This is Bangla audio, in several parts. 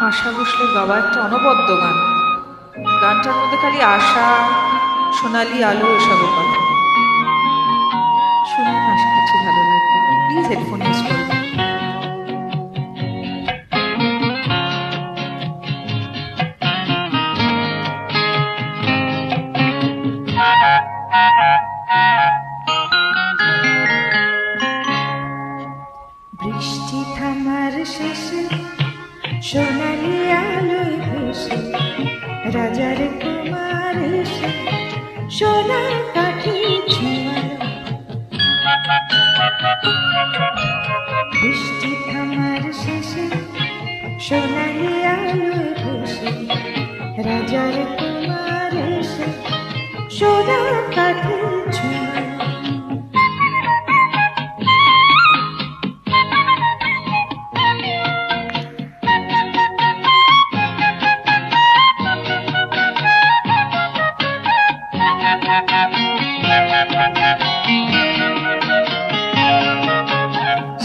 আশা ভোসলের গাওয়া একটা অনবদ্য গান। গানটার মধ্যে খালি আশা, সোনালি আলো এসবের কথা। শুনুন, আশা করছি ভালো লাগবে। প্লিজ হেডফোন ইউজ করবেন। বৃষ্টি থামার শেষে সোনালি আলোয় ভেসে রাজার কুমার এসে সোনার কাঠি ছোঁয়ালো। বৃষ্টি থামার শেষে সোনালি আলোয় ভেসে রাজার কুমার এসে সোনার কাঠি ছোঁয়ালো।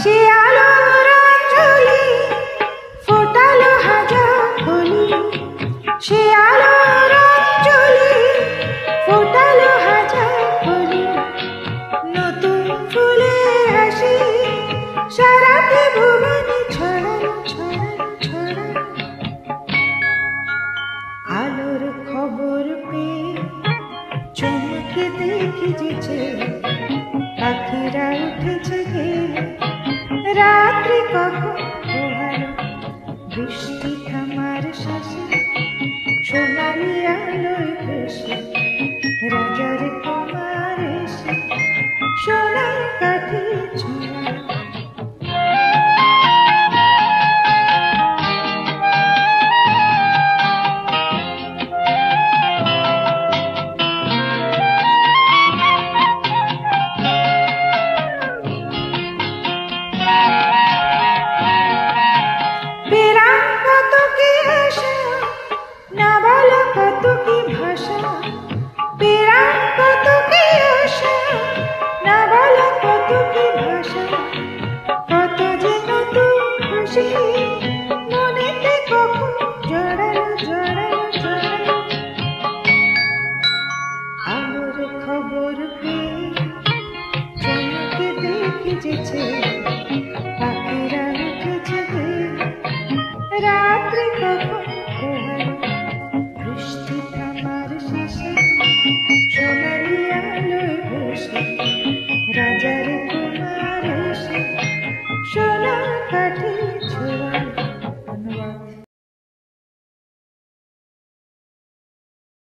সে আলোর অঞ্জলি ফোটালো হাজার কলি, সে আলোর অঞ্জলি ফোটালো হাজার কলি। নতুন ফুলের হাসি সারাটি ভুবনে ছড়ালো ছড়ালো ছড়ালো। আলোর খবর পেয়ে চমকে দেখি যেছে পাখিরা উঠেছে গে রাত্রি কখন